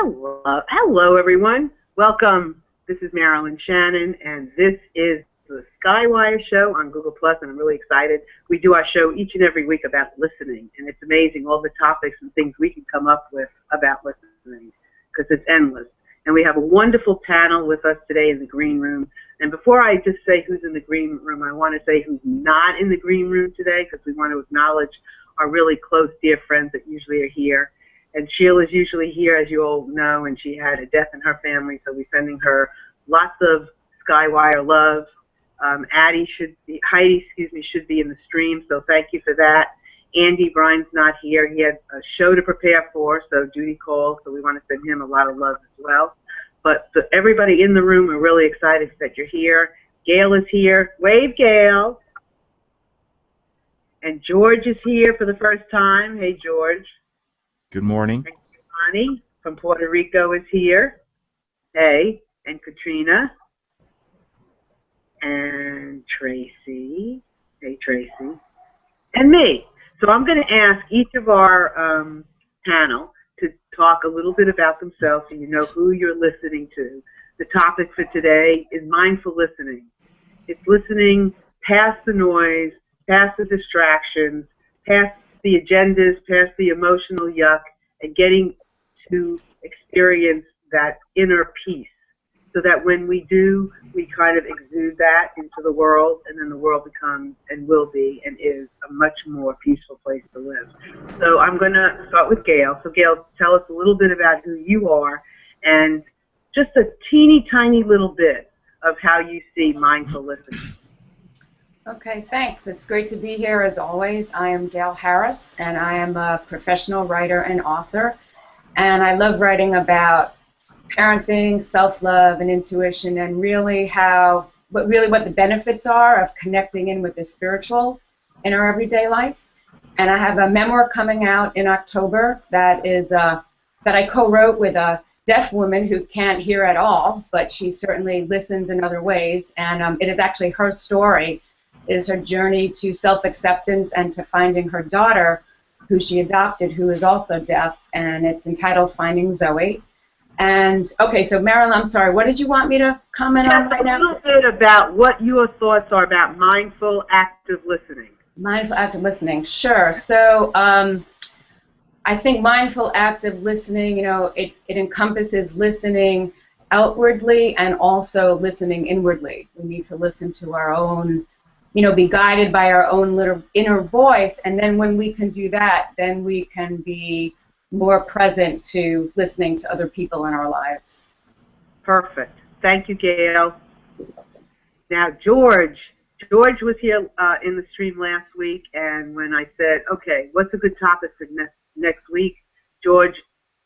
Hello, everyone. Welcome. This is Marilyn Shannon, and this is the SkyWire show on Google Plus, and I'm really excited. We do our show each and every week about listening, and it's amazing all the topics and things we can come up with about listening, because it's endless. And we have a wonderful panel with us today in the green room. And before I just say who's in the green room, I want to say who's not in the green room today, because we want to acknowledge our really close, dear friends that usually are here. And Sheila's usually here, as you all know, and she had a death in her family, so we're sending her lots of SkyWire love. Heidi should be in the stream, so thank you for that. Andy Bryan's not here. He had a show to prepare for, so duty called, so we want to send him a lot of love as well. But everybody in the room are really excited that you're here. Gail is here. Wave, Gail. And George is here for the first time. Hey, George. Good morning. And Connie from Puerto Rico is here. Hey. And Katrina. And Tracy. Hey, Tracy. And me. So I'm going to ask each of our panel to talk a little bit about themselves so you know who you're listening to. The topic for today is mindful listening. It's listening past the noise, past the distractions, past the agendas, past the emotional yuck, and getting to experience that inner peace, so that when we do, we kind of exude that into the world, and then the world becomes and will be and is a much more peaceful place to live. So I'm going to start with Gail. So Gail, tell us a little bit about who you are and just a teeny tiny little bit of how you see mindful listening. Okay, thanks. It's great to be here as always. I am Gail Harris, and I am a professional writer and author, and I love writing about parenting, self-love, and intuition, and really what the benefits are of connecting in with the spiritual in our everyday life. And I have a memoir coming out in October that I co-wrote with a deaf woman who can't hear at all, but she certainly listens in other ways, and it is actually her story. It is her journey to self-acceptance and to finding her daughter, who she adopted, who is also deaf, and it's entitled Finding Zoe. And, okay, so Marilyn, I'm sorry, what did you want me to comment on right now? A little bit about what your thoughts are about mindful active listening. Mindful active listening, sure. So I think mindful active listening, it encompasses listening outwardly and also listening inwardly. We need to listen to our own, be guided by our own little inner voice, and then when we can do that, then we can be more present to listening to other people in our lives. Perfect. Thank you, Gail. Now, George was here in the stream last week, and when I said, okay, what's a good topic for next week, George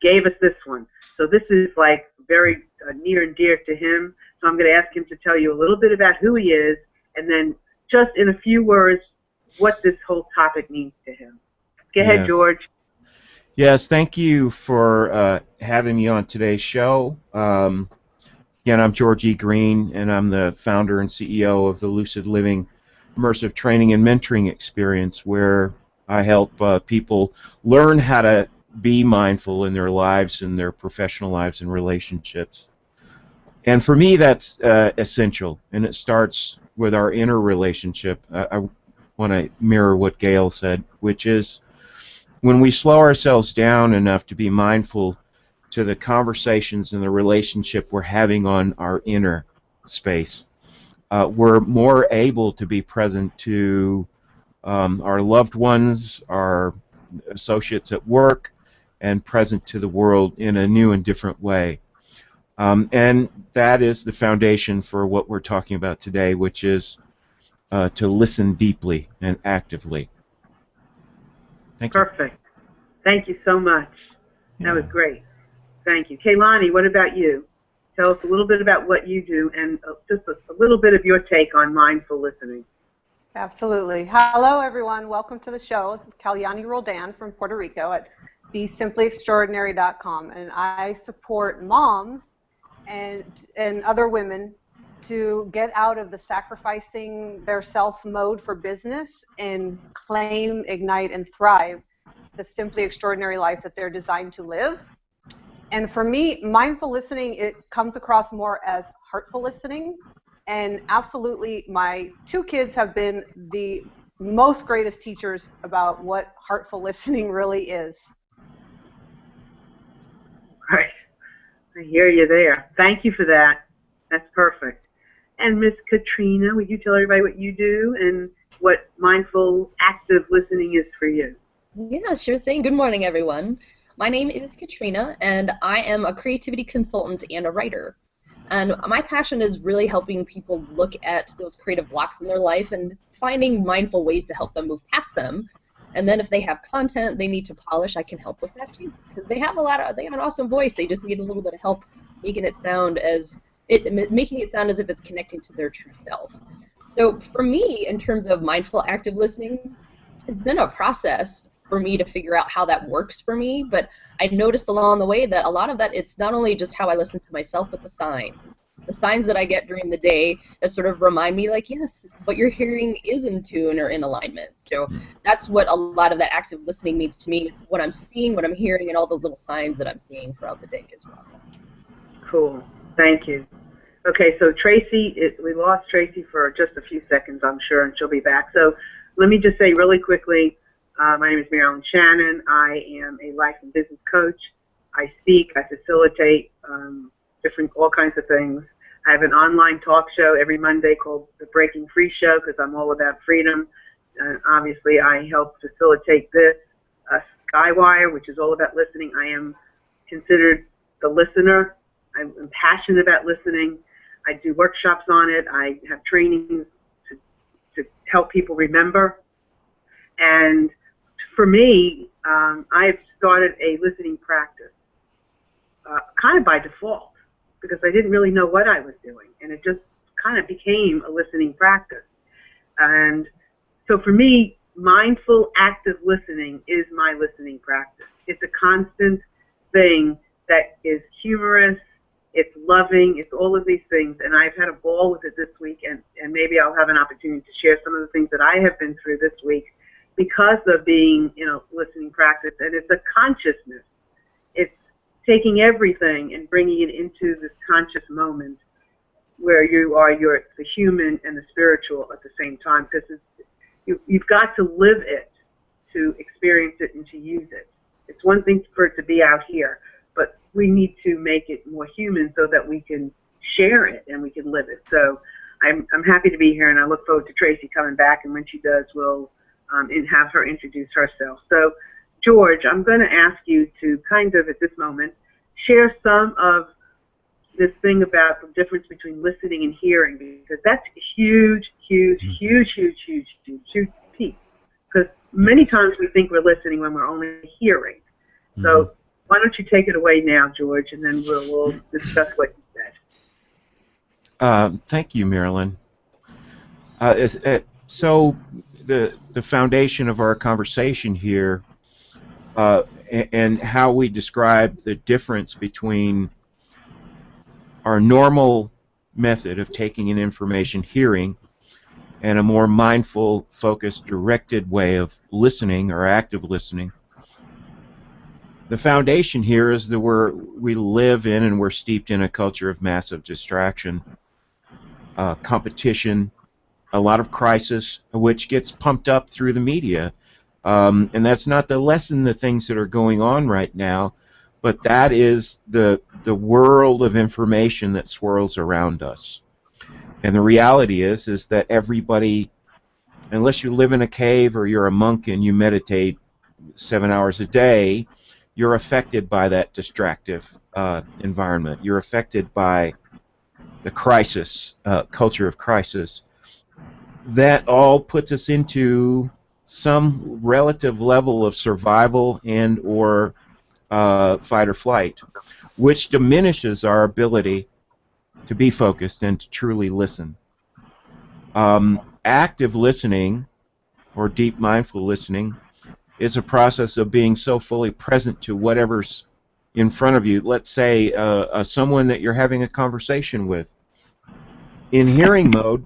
gave us this one. So this is like very near and dear to him, so I'm going to ask him to tell you a little bit about who he is, and then just in a few words, what this whole topic means to him. Go ahead, Yes. George. Yes, thank you for having me on today's show. Again, I'm George E. Green, and I'm the founder and CEO of the Lucid Living Immersive Training and Mentoring Experience, where I help people learn how to be mindful in their lives, in their professional lives and relationships. And for me, that's essential, and it starts with our inner relationship. I want to mirror what Gail said, which is when we slow ourselves down enough to be mindful to the conversations and the relationship we're having on our inner space, we're more able to be present to our loved ones, our associates at work, and present to the world in a new and different way. And that is the foundation for what we're talking about today, which is to listen deeply and actively. Thank you. Perfect. Thank you so much. That was great. Thank you. Kaylani, what about you? Tell us a little bit about what you do and just a little bit of your take on mindful listening. Absolutely. Hello, everyone. Welcome to the show. Kalyani Roldan from Puerto Rico at BeSimplyExtraordinary.com, and I support moms and other women to get out of the sacrificing their self mode for business and claim, ignite, and thrive the simply extraordinary life that they're designed to live. And for me, mindful listening, it comes across more as heartful listening. And absolutely, my 2 kids have been the most greatest teachers about what heartful listening really is. Right. I hear you there. Thank you for that. That's perfect. And Miss Katrina, would you tell everybody what you do and what mindful active listening is for you? Yeah, sure thing. Good morning, everyone. My name is Katrina, and I am a creativity consultant and a writer. And my passion is really helping people look at those creative blocks in their life and finding mindful ways to help them move past them. And then if they have content they need to polish, I can help with that too. Because they have an awesome voice. They just need a little bit of help making it sound as if it's connecting to their true self. So for me, in terms of mindful active listening, it's been a process for me to figure out how that works for me, but I noticed along the way that a lot of that, it's not only just how I listen to myself, but the signs that I get during the day that sort of remind me, like, yes, what you're hearing is in tune or in alignment. So that's what a lot of that active listening means to me. It's what I'm seeing, what I'm hearing, and all the little signs that I'm seeing throughout the day as well. Cool. Thank you. Okay, so Tracy, we lost Tracy for just a few seconds, I'm sure, and she'll be back. So let me just say really quickly, my name is Marilyn Shannon. I am a life and business coach. I speak, I facilitate all kinds of things. I have an online talk show every Monday called The Breaking Free Show because I'm all about freedom. Obviously, I help facilitate this. SkyWire, which is all about listening. I am considered the listener. I'm passionate about listening. I do workshops on it. I have trainings to help people remember. And for me, I've started a listening practice kind of by default because I didn't really know what I was doing. And it just kind of became a listening practice. And so for me, mindful active listening is my listening practice. It's a constant thing that is humorous, it's loving, it's all of these things, and I've had a ball with it this week, and maybe I'll have an opportunity to share some of the things that I have been through this week because of being, listening practice, and it's a consciousness. It's taking everything and bringing it into this conscious moment where you're the human and the spiritual at the same time, because you've got to live it to experience it and to use it. It's one thing for it to be out here, but we need to make it more human so that we can share it and we can live it. So I'm happy to be here, and I look forward to Tracy coming back, and when she does, we'll have her introduce herself. So George, I'm going to ask you to kind of, at this moment, share some of this thing about the difference between listening and hearing, because that's a huge, huge, huge, huge, huge, huge, huge piece. Because many times we think we're listening when we're only hearing. So why don't you take it away now, George, and then we'll discuss what you said. Thank you, Marilyn. So the foundation of our conversation here and how we describe the difference between our normal method of taking in information, hearing, and a more mindful, focused, directed way of listening or active listening. The foundation here is that we live in and we're steeped in a culture of massive distraction, competition, a lot of crisis, which gets pumped up through the media. And that's not to lessen the things that are going on right now, but that is the world of information that swirls around us. And the reality is that everybody, unless you live in a cave or you're a monk and you meditate 7 hours a day, you're affected by that distractive environment. You're affected by the crisis, culture of crisis. That all puts us into some relative level of survival and or fight or flight, which diminishes our ability to be focused and to truly listen. Active listening, or deep mindful listening, is a process of being so fully present to whatever's in front of you. Let's say someone that you're having a conversation with. In hearing mode,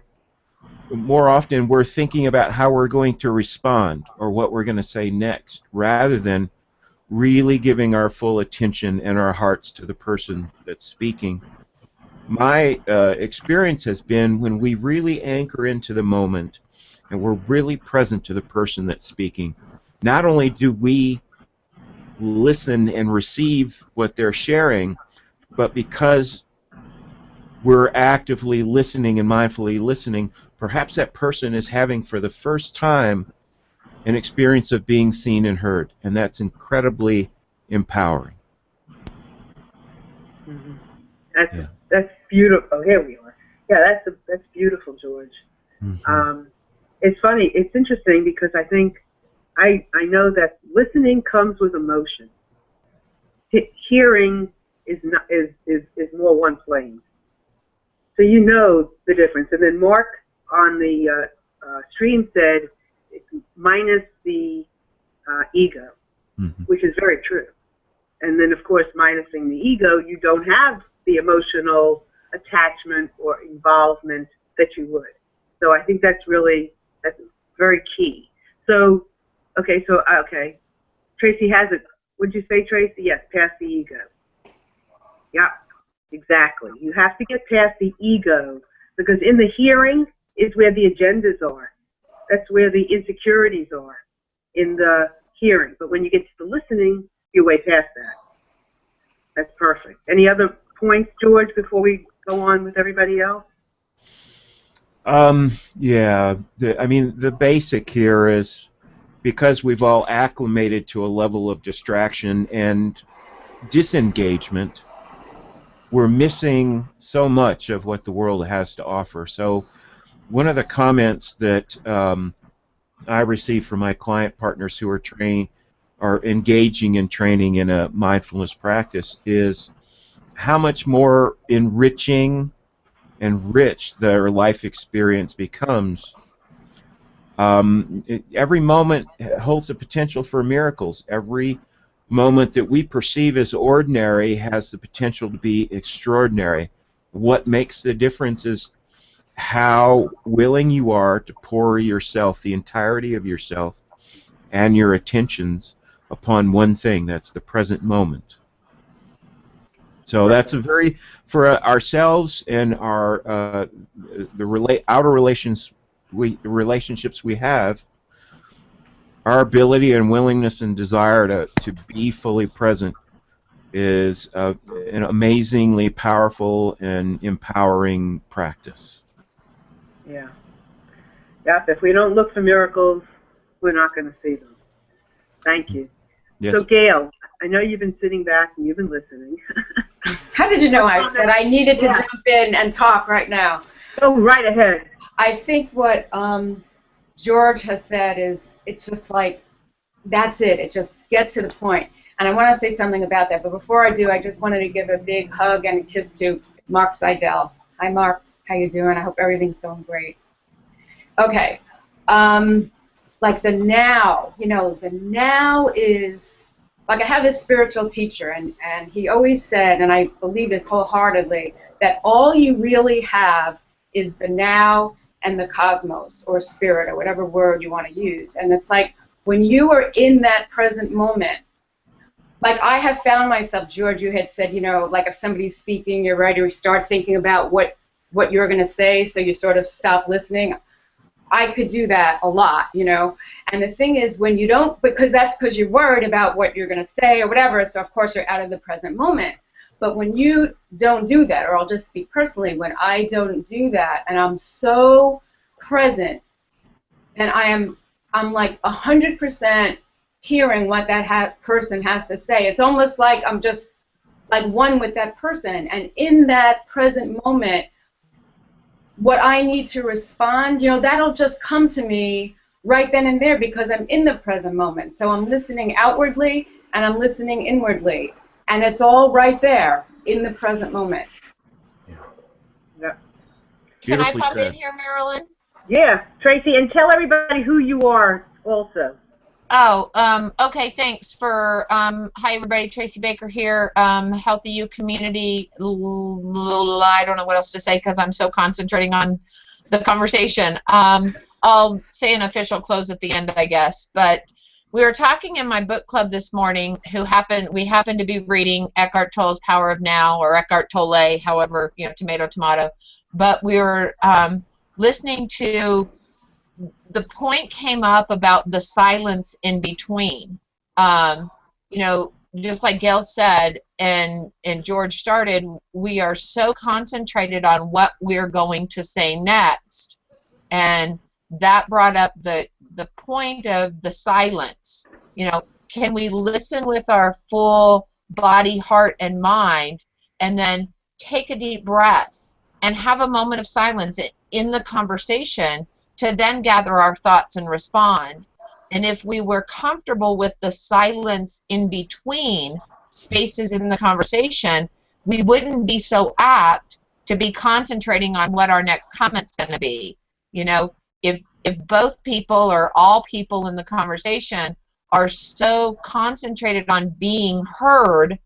more often we're thinking about how we're going to respond or what we're going to say next, rather than really giving our full attention and our hearts to the person that's speaking. My experience has been when we really anchor into the moment and we're really present to the person that's speaking, not only do we listen and receive what they're sharing, but because we're actively listening and mindfully listening, perhaps that person is having for the first time an experience of being seen and heard, and that's incredibly empowering. Mm-hmm. That's beautiful. Here we are. Yeah, that's beautiful, George. Mm-hmm. It's funny. It's interesting because I think I know that listening comes with emotion. Hearing is more one plane. So you know the difference. And then Mark on the stream said it's minus the ego, Mm-hmm. which is very true. And then, of course, minusing the ego, you don't have the emotional attachment or involvement that you would. So I think that's very key. So, okay. Tracy has it. Would you say, Tracy? Yes, past the ego. Yeah, exactly. You have to get past the ego because in the hearing is where the agendas are. That's where the insecurities are in the hearing. But when you get to the listening, you're way past that. That's perfect. Any other points, George, before we go on with everybody else? Yeah. The basic here is because we've all acclimated to a level of distraction and disengagement, we're missing so much of what the world has to offer. So one of the comments that I receive from my client partners who are engaging in training in a mindfulness practice is how much more enriching and rich their life experience becomes. Every moment holds the potential for miracles. Every moment that we perceive as ordinary has the potential to be extraordinary. What makes the difference is how willing you are to pour yourself, the entirety of yourself, and your attentions upon one thing. That's the present moment. So that's for ourselves and our outer relationships we have. Our ability and willingness and desire to be fully present is an amazingly powerful and empowering practice. Yeah. Yeah. If we don't look for miracles, we're not going to see them. Thank you. Yes. So, Gail, I know you've been sitting back and you've been listening. How did you know that I needed to jump in and talk right now? Go right ahead. I think what George has said is it's just like, that's it. It just gets to the point. And I want to say something about that. But before I do, I just wanted to give a big hug and a kiss to Mark Seidel. Hi, Mark. How you doing? I hope everything's going great. Okay. Like the now, the now is, like I have this spiritual teacher, and he always said, and I believe this wholeheartedly, that all you really have is the now and the cosmos, or spirit, or whatever word you want to use. And it's like, when you are in that present moment, like I have found myself, George, you had said, like if somebody's speaking, you're ready to start thinking about what you're going to say, so you sort of stop listening. I could do that a lot, And the thing is, when you don't, because you're worried about what you're going to say or whatever, so of course you're out of the present moment. But when you don't do that, or I'll just speak personally, when I don't do that, and I'm so present, and I'm like 100% hearing what that person has to say. It's almost like I'm just like one with that person, and in that present moment, what I need to respond, that'll just come to me right then and there because I'm in the present moment. So I'm listening outwardly and I'm listening inwardly, and it's all right there in the present moment. Yeah. Can I pop in here, Marilyn? Yeah, Tracy, and tell everybody who you are also. Oh, okay, thanks for, hi everybody, Tracy Baker here, Healthy You Community, I don't know what else to say because I'm so concentrating on the conversation. I'll say an official close at the end, I guess, but we were talking in my book club this morning. We happened to be reading Eckhart Tolle's Power of Now, or Eckhart Tolle, however, tomato, tomato. But we were listening to, the point came up about the silence in between. Just like Gail said, and George started, we are so concentrated on what we're going to say next, and that brought up the point of the silence. Can we listen with our full body, heart, and mind, and then take a deep breath and have a moment of silence in the conversation to then gather our thoughts and respond? And if we were comfortable with the silence in between spaces in the conversation, we wouldn't be so apt to be concentrating on what our next comment's going to be. If both people or all people in the conversation are so concentrated on being heard,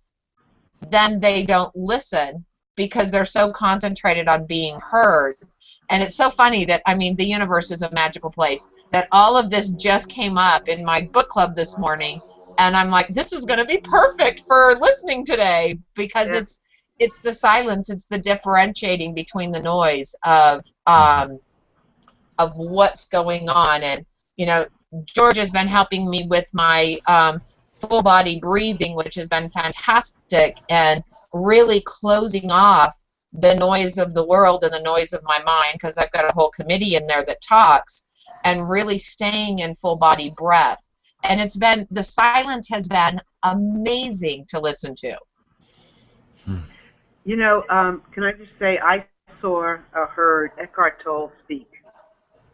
then they don't listen because they're so concentrated on being heard. And it's so funny that, the universe is a magical place, that all of this just came up in my book club this morning, and I'm like, this is going to be perfect for listening today, because it's the silence, it's the differentiating between the noise of what's going on. And George has been helping me with my full body breathing, which has been fantastic, and really closing off the noise of the world and the noise of my mind, because I've got a whole committee in there that talks, and really staying in full body breath. And the silence has been amazing to listen to. Can I just say, I saw or heard Eckhart Tolle speak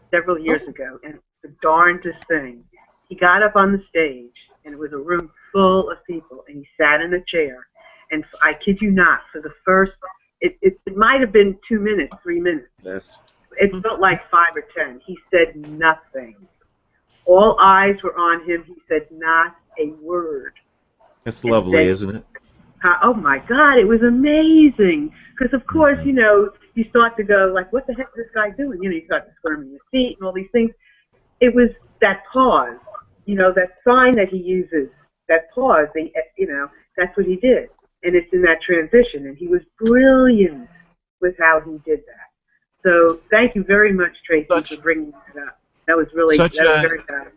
several years ago, and the darndest thing. He got up on the stage, and it was a room full of people, and he sat in a chair, and I kid you not, for the first, it might have been 2 minutes, 3 minutes. Yes. It felt like 5 or 10. He said nothing. All eyes were on him. He said not a word. It's lovely, isn't it? Oh my God, it was amazing. Because of course, you start to go like, what the heck is this guy doing? You start to squirm in your seat and all these things. It was that pause, that sign that he uses, that pause, that's what he did. And it's in that transition, and he was brilliant with how he did that. So thank you very much, Tracy, for bringing that up. That was really very good.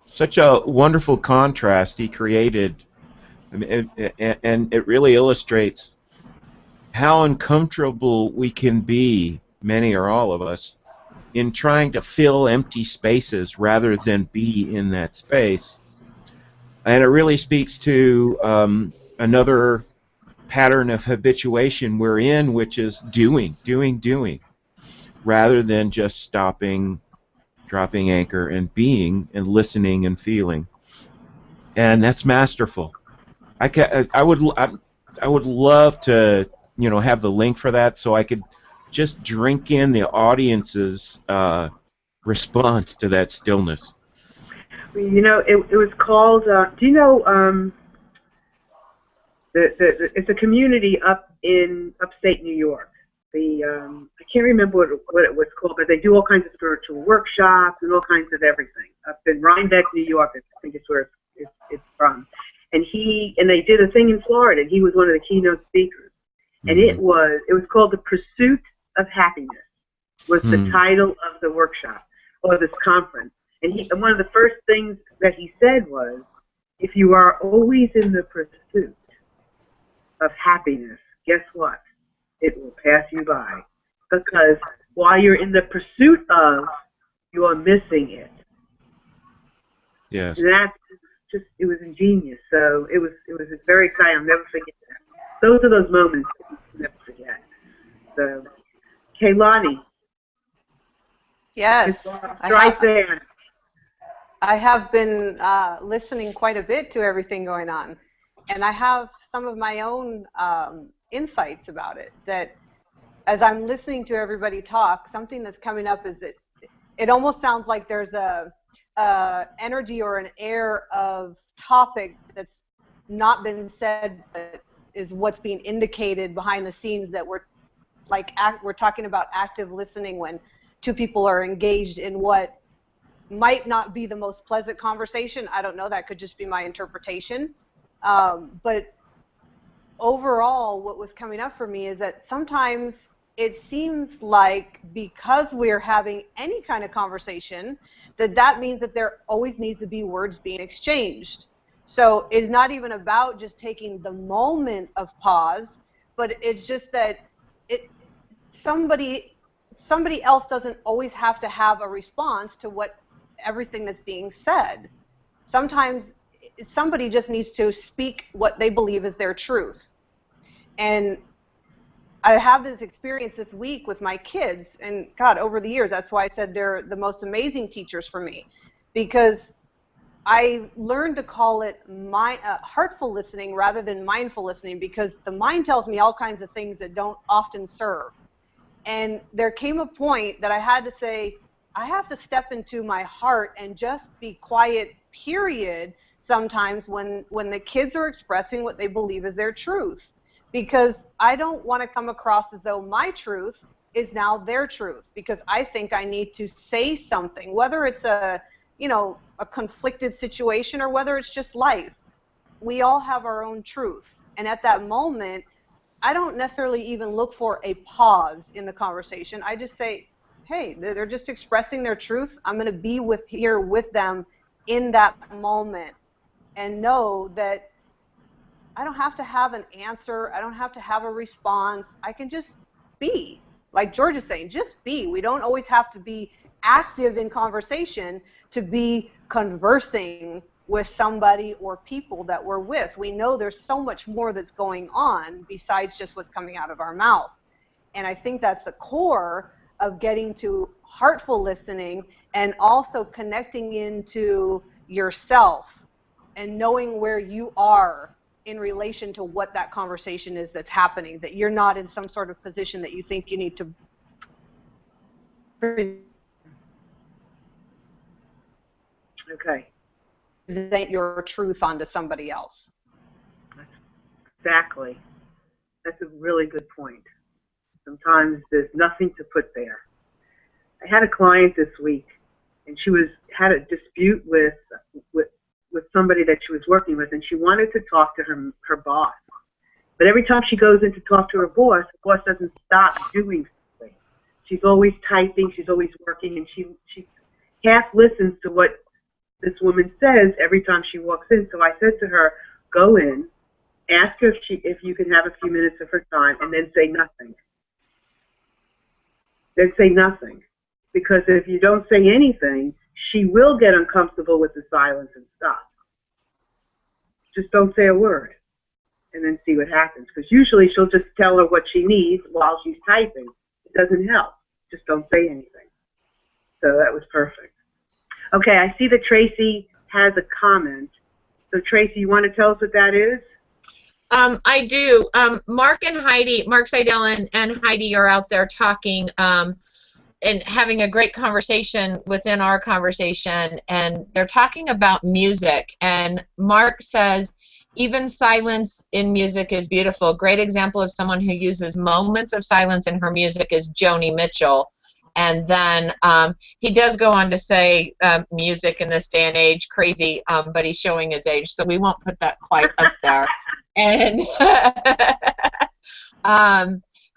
Such a wonderful contrast he created, and it really illustrates how uncomfortable we can be, many or all of us, in trying to fill empty spaces rather than be in that space. And it really speaks to another pattern of habituation we're in, which is doing, rather than just stopping, dropping anchor, and being, and listening, and feeling. And that's masterful. I would love to have the link for that, so I could just drink in the audience's response to that stillness. It was called. Do you know? It's a community up in upstate New York. I can't remember what it was called, but they do all kinds of spiritual workshops and all kinds of everything up in Rhinebeck, New York. I think it's where it's from. And they did a thing in Florida, and he was one of the keynote speakers. And it was called The Pursuit of Happiness, was the title of the workshop or this conference. And one of the first things that he said was, if you are always in the pursuit of happiness, guess what? It will pass you by. Because while you're in the pursuit of, you are missing it. Yes. And that's just, it was ingenious. So it was very exciting. I'll never forget that. Those are those moments that you can never forget. So, Kaylani. Yes. Right there. I have been listening quite a bit to everything going on, and I have some of my own insights about it. That as I'm listening to everybody talk, something that's coming up is that it almost sounds like there's a energy or an air of topic that's not been said, but is what's being indicated behind the scenes, that we're talking about active listening when two people are engaged in what might not be the most pleasant conversation. I don't know. That could just be my interpretation. But overall, what was coming up for me is that sometimes it seems like because we're having any kind of conversation, that means that there always needs to be words being exchanged. So it's not even about just taking the moment of pause, but it's just that somebody else doesn't always have to have a response to everything that's being said. Sometimes somebody just needs to speak what they believe is their truth. And I have this experience this week with my kids, and God, over the years, that's why I said they're the most amazing teachers for me, because I learned to call it heartful listening rather than mindful listening, because the mind tells me all kinds of things that don't often serve. And there came a point that I had to say, I have to step into my heart and just be quiet, period, sometimes when the kids are expressing what they believe is their truth. Because I don't want to come across as though my truth is now their truth, because I think I need to say something, whether it's a conflicted situation or whether it's just life. We all have our own truth. And at that moment, I don't necessarily even look for a pause in the conversation. I just say, hey, they're just expressing their truth. I'm going to be here with them in that moment and know that I don't have to have an answer. I don't have to have a response. I can just be. Like George is saying, just be. We don't always have to be active in conversation to be conversing with somebody or people that we're with. We know there's so much more that's going on besides just what's coming out of our mouth. And I think that's the core of getting to heartful listening, and also connecting into yourself and knowing where you are in relation to what that conversation is that's happening, that you're not in some sort of position that you think you need to present your truth onto somebody else. Exactly. That's a really good point. Sometimes there's nothing to put there. I had a client this week, and she had a dispute with somebody that she was working with, and she wanted to talk to her boss. But every time she goes in to talk to her boss, the boss doesn't stop doing something. She's always typing, she's always working, and she half listens to what this woman says every time she walks in. So I said to her, go in, ask her if you can have a few minutes of her time, and then say nothing. Then say nothing. Because if you don't say anything, she will get uncomfortable with the silence and stop. Just don't say a word, and then see what happens. Because usually she'll just tell her what she needs while she's typing. It doesn't help. Just don't say anything. So that was perfect. Okay, I see that Tracy has a comment. So Tracy, you want to tell us what that is? I do. Mark Seidel and Heidi are out there talking and having a great conversation within our conversation, and they're talking about music. And Mark says, even silence in music is beautiful. Great example of someone who uses moments of silence in her music is Joni Mitchell. And then he does go on to say music in this day and age, crazy, but he's showing his age, so we won't put that quite up there.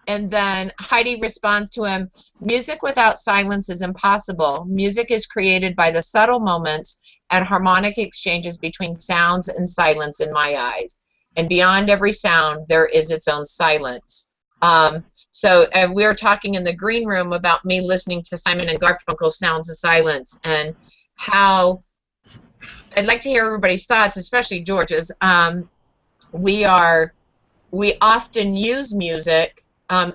And then Heidi responds to him, music without silence is impossible. Music is created by the subtle moments and harmonic exchanges between sounds and silence in my eyes. And beyond every sound, there is its own silence. So we were talking in the green room about me listening to Simon and Garfunkel's Sounds of Silence, and how I'd like to hear everybody's thoughts, especially George's. We often use music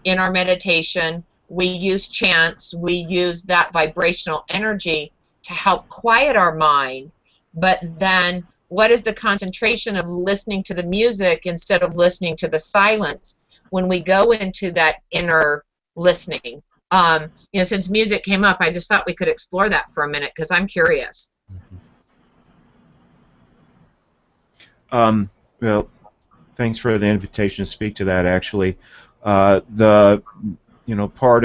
in our meditation. We use chants. We use that vibrational energy to help quiet our mind. But then what is the concentration of listening to the music instead of listening to the silence when we go into that inner listening? Since music came up, I just thought we could explore that for a minute, because I'm curious. Well, thanks for the invitation to speak to that. Actually, part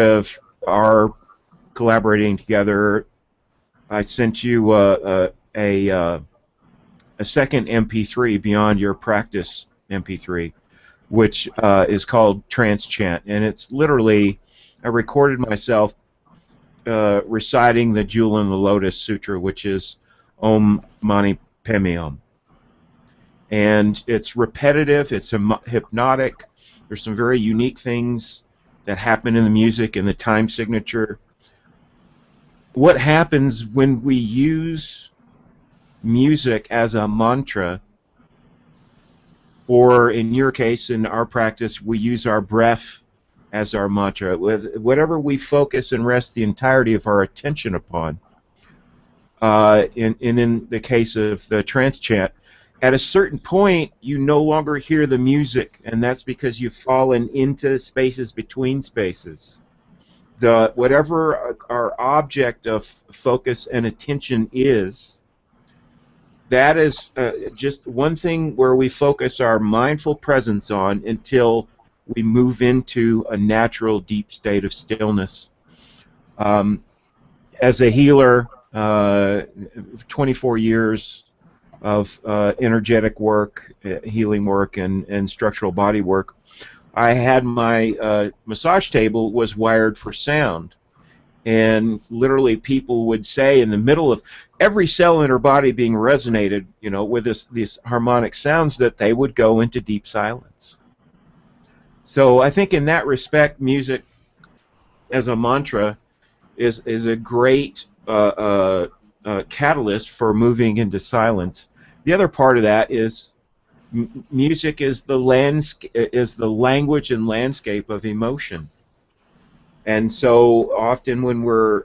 of our collaborating together I sent you a second MP3 beyond your practice MP3, which is called Trance Chant, and it's literally, I recorded myself reciting the Jewel in the Lotus Sutra, which is Om Mani Padme Hum. And it's repetitive, it's hypnotic, there's some very unique things that happen in the music and the time signature. What happens when we use music as a mantra, or in your case, in our practice, we use our breath as our mantra, with whatever we focus and rest the entirety of our attention upon. In the case of the trance chant, at a certain point, you no longer hear the music, and that's because you've fallen into spaces between spaces. Whatever our object of focus and attention is, that is just one thing where we focus our mindful presence on until we move into a natural, deep state of stillness. As a healer, 24 years of energetic work, healing work, and structural body work, I had my massage table was wired for sound. And literally people would say in the middle of every cell in her body being resonated, you know, with these harmonic sounds, that they would go into deep silence. So I think in that respect, music as a mantra is a great catalyst for moving into silence. The other part of that is music is the language and landscape of emotion. And so often when we're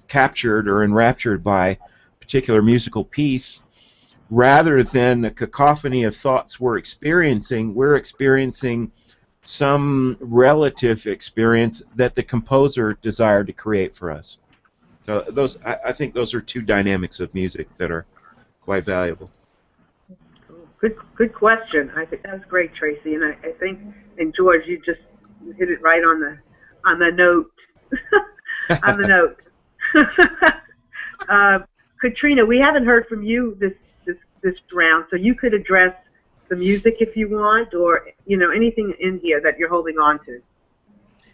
captured or enraptured by a particular musical piece, rather than the cacophony of thoughts we're experiencing some relative experience that the composer desired to create for us. So I think those are two dynamics of music that are quite valuable. Good question. I think that's great, Tracy. And I think, and George, you just hit it right on the note. On the note. Katrina, we haven't heard from you this round, so you could address the music if you want, or anything in here that you're holding on to.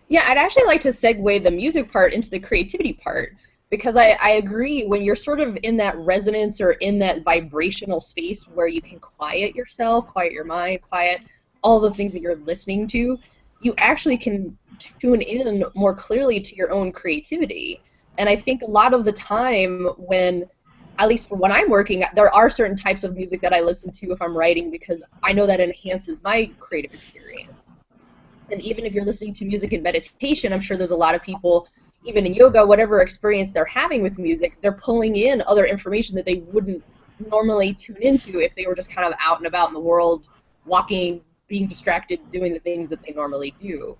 Yeah, I'd actually like to segue the music part into the creativity part, because I agree, when you're sort of in that resonance or in that vibrational space where you can quiet yourself, quiet your mind, quiet all the things that you're listening to, you actually can tune in more clearly to your own creativity. And I think a lot of the time when, at least for when I'm working, there are certain types of music that I listen to if I'm writing, because I know that enhances my creative experience. And even if you're listening to music in meditation, I'm sure there's a lot of people, even in yoga, whatever experience they're having with music, they're pulling in other information that they wouldn't normally tune into if they were just kind of out and about in the world, walking, being distracted, doing the things that they normally do.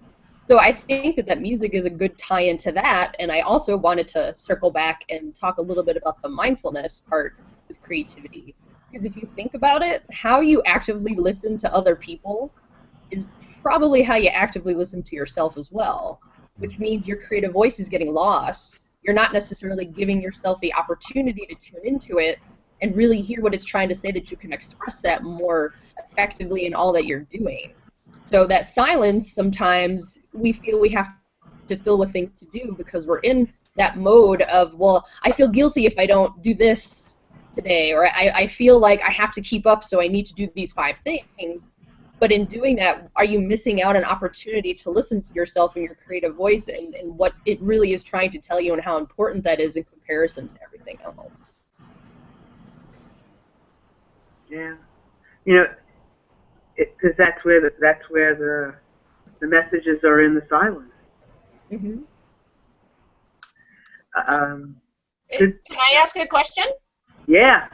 So I think that music is a good tie-in to that, and I also wanted to circle back and talk a little bit about the mindfulness part of creativity. Because if you think about it, how you actively listen to other people is probably how you actively listen to yourself as well, which means your creative voice is getting lost. You're not necessarily giving yourself the opportunity to tune into it and really hear what it's trying to say, that you can express that more effectively in all that you're doing. So that silence, sometimes we feel we have to fill with things to do because we're in that mode of, well, I feel guilty if I don't do this today, or I feel like I have to keep up, so I need to do these 5 things. But in doing that, are you missing out an opportunity to listen to yourself and your creative voice and what it really is trying to tell you and how important that is in comparison to everything else? Yeah. Because that's where the messages are, in the silence. Mm-hmm. Can I ask a question? Yeah.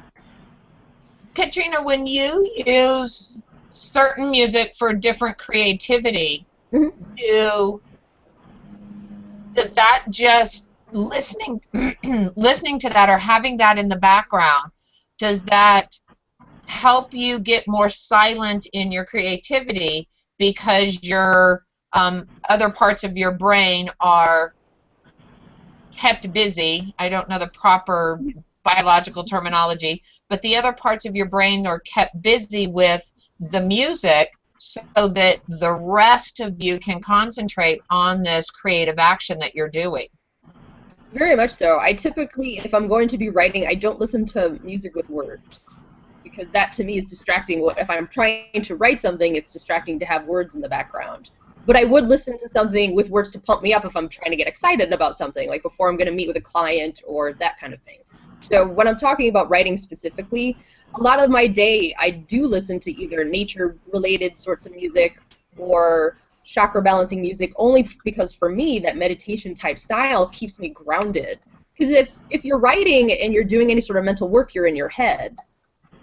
Katrina, when you use certain music for different creativity, Mm-hmm. Does that just listening to that or having that in the background, does that help you get more silent in your creativity because your other parts of your brain are kept busy. I don't know the proper biological terminology, but the other parts of your brain are kept busy with the music so that the rest of you can concentrate on this creative action that you're doing. Very much so. I typically, if I'm going to be writing, I don't listen to music with words, because that to me is distracting. If I'm trying to write something, it's distracting to have words in the background. But I would listen to something with words to pump me up if I'm trying to get excited about something, like before I'm going to meet with a client or that kind of thing. So when I'm talking about writing specifically, a lot of my day I do listen to either nature-related sorts of music or chakra balancing music, only because for me that meditation type style keeps me grounded. Because if you're writing and you're doing any sort of mental work, you're in your head.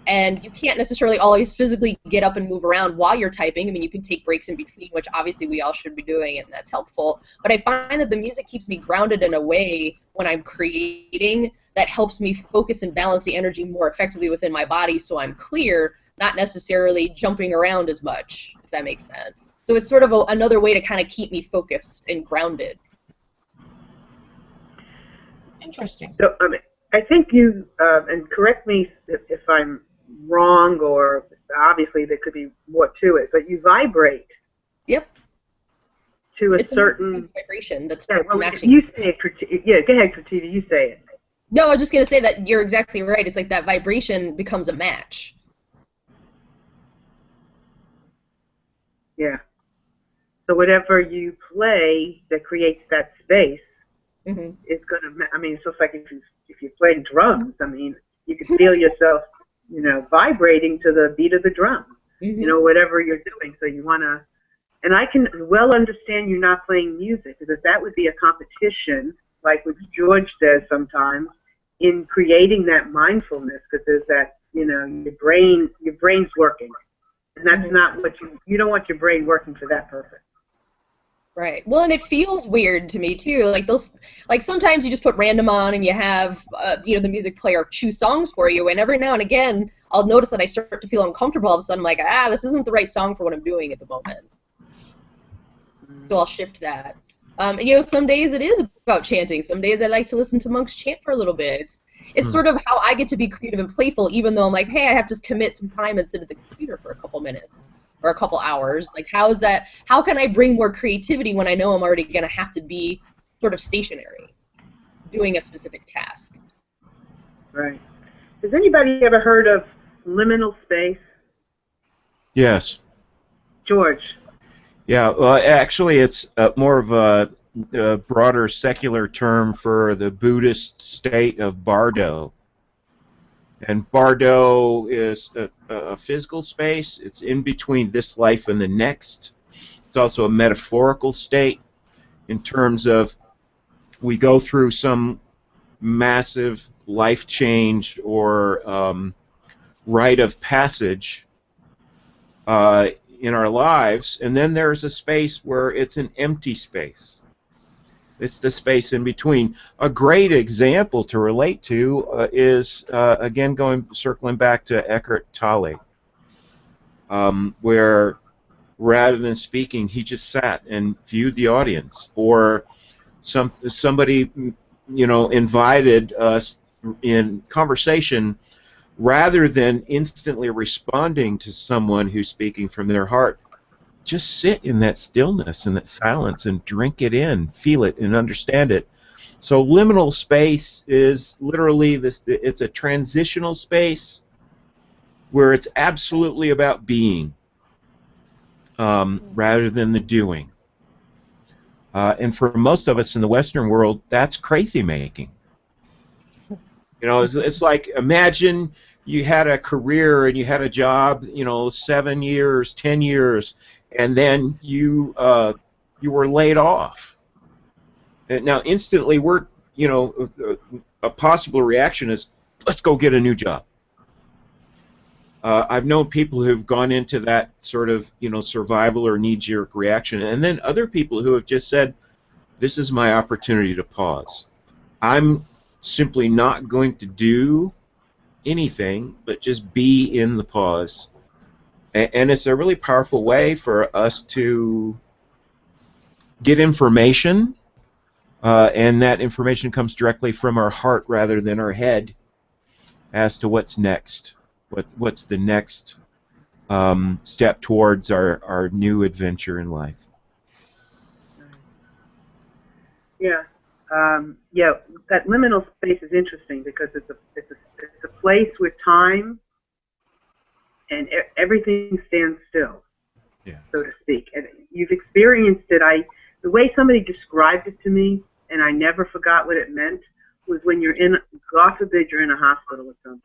And you can't necessarily always physically get up and move around while you're typing. I mean, you can take breaks in between, which obviously we all should be doing, and that's helpful. But I find that the music keeps me grounded in a way when I'm creating that helps me focus and balance the energy more effectively within my body so I'm clear, not necessarily jumping around as much, if that makes sense. So it's sort of another way to kind of keep me focused and grounded. Interesting. So I think you, and correct me if I'm wrong, or obviously there could be more to it, but you vibrate. Yep. To It's a certain vibration that's well, matching. you say it, yeah, go ahead, Katrina, you say it. No, I was just going to say that you're exactly right. It's like that vibration becomes a match. Yeah. So whatever you play that creates that space is going to, I mean, it's just like if you play drums, I mean, you can feel yourself, you know, vibrating to the beat of the drum, you know, whatever you're doing. So you want to, and I can well understand you're not playing music, because that would be a competition, like what George says sometimes, in creating that mindfulness, because there's that, you know, your brain's working. And that's not what you don't want your brain working for that purpose. Right. Well, and it feels weird to me too. Like sometimes you just put random on and you have, you know, the music player choose songs for you, and every now and again I'll notice that I start to feel uncomfortable. All of a sudden, I'm like, this isn't the right song for what I'm doing at the moment. So I'll shift that. And, you know, some days it is about chanting. Some days I like to listen to monks chant for a little bit. It's sort of how I get to be creative and playful, even though I'm like, hey, I have to commit some time and sit at the computer for a couple minutes or a couple hours. Like, how can I bring more creativity when I know I'm already going to have to be sort of stationary, doing a specific task? Right. Has anybody ever heard of liminal space? Yes. George. Yeah, well, actually, it's more of a broader secular term for the Buddhist state of bardo. And bardo is a physical space. It's in between this life and the next. It's also a metaphorical state in terms of we go through some massive life change or rite of passage in our lives, and then there's a space where it's an empty space. It's the space in between. A great example to relate to is, again, circling back to Eckhart Tolle, where rather than speaking, he just sat and viewed the audience, or somebody, you know, invited us in conversation. Rather than instantly responding to someone who's speaking from their heart, just sit in that stillness and that silence and drink it in, feel it, and understand it. So liminal space is literally it's a transitional space where it's absolutely about being rather than the doing. And for most of us in the Western world, that's crazy making. You know, it's like, imagine you had a career and you had a job, you know, 7 years, 10 years, and then you were laid off. And now instantly a possible reaction is, let's go get a new job. I've known people who've gone into that sort of, you know, survival or knee-jerk reaction, and then other people who have just said, this is my opportunity to pause. I'm simply not going to do anything but just be in the pause. And it's a really powerful way for us to get information and that information comes directly from our heart rather than our head as to what's next. What's the next step towards our new adventure in life? Yeah. Yeah, that liminal space is interesting because it's a place with time and everything stands still, so to speak. And you've experienced it. The way somebody described it to me, and I never forgot what it meant, was when you're in, God forbid, you're in a hospital with something,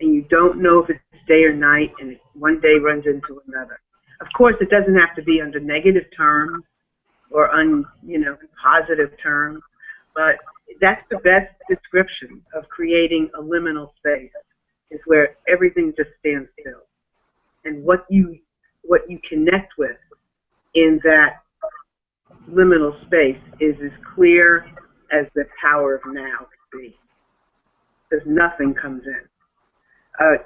and you don't know if it's day or night, and one day runs into another. Of course, it doesn't have to be under negative terms or positive terms, but that's the best description of creating a liminal space, is where everything just stands still. And what you connect with in that liminal space is as clear as the power of now can be. Because nothing comes in.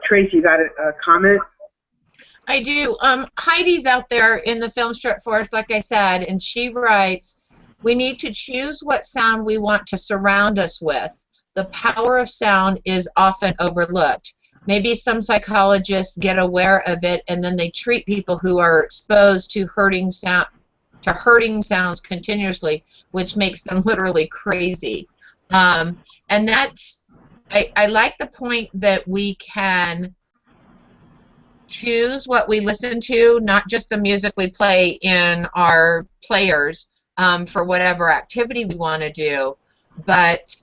Tracy, you got a comment? I do. Heidi's out there in the film strip for us, like I said, and she writes, "We need to choose what sound we want to surround us with. The power of sound is often overlooked. Maybe some psychologists get aware of it, and then they treat people who are exposed to hurting sounds continuously, which makes them literally crazy." And that's, I like the point that we can choose what we listen to, not just the music we play in our players for whatever activity we want to do, but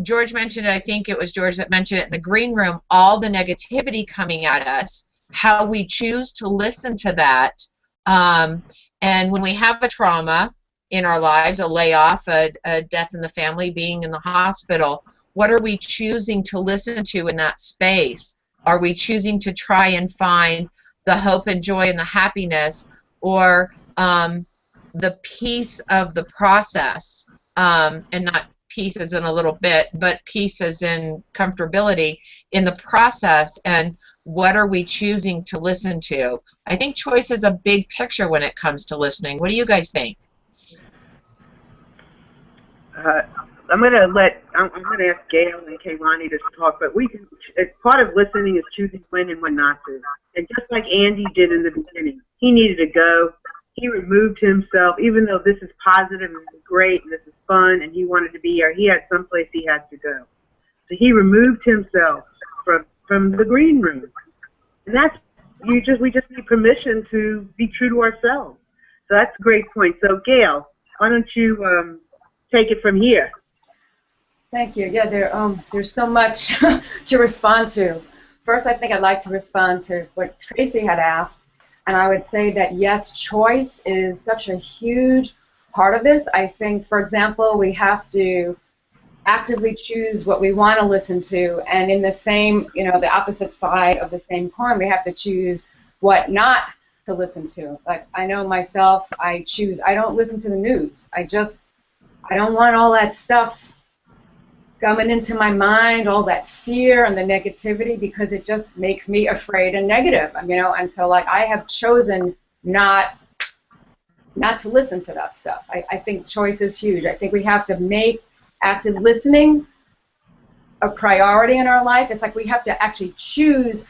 George mentioned it, I think it was George that mentioned it in the green room, all the negativity coming at us, how we choose to listen to that, and when we have a trauma in our lives, a layoff, a death in the family, being in the hospital, what are we choosing to listen to in that space? Are we choosing to try and find the hope and joy and the happiness, or the peace of the process, and not peace as in a little bit, but peace as in comfortability in the process, and what are we choosing to listen to? I think choice is a big picture when it comes to listening. What do you guys think? I'm going to ask Gail and Kaylani to talk, but part of listening is choosing when and when not to. And just like Andy did in the beginning, he needed to go. He removed himself, even though this is positive and this is great and this is fun and he wanted to be here, he had someplace he had to go. So he removed himself from the green room. And we just need permission to be true to ourselves. So that's a great point. So Gail, why don't you take it from here? Thank you. Yeah, there's so much to respond to. First, I think I'd like to respond to what Tracy had asked. And I would say that, yes, choice is such a huge part of this. I think, for example, we have to actively choose what we want to listen to. And in the same, the opposite side of the same coin, we have to choose what not to listen to. Like, I know myself, I don't listen to the news. I don't want all that stuff coming into my mind, all that fear and the negativity, because it just makes me afraid and negative, and so like I have chosen not to listen to that stuff. I think choice is huge. I think we have to make active listening a priority in our life. It's like we have to actually choose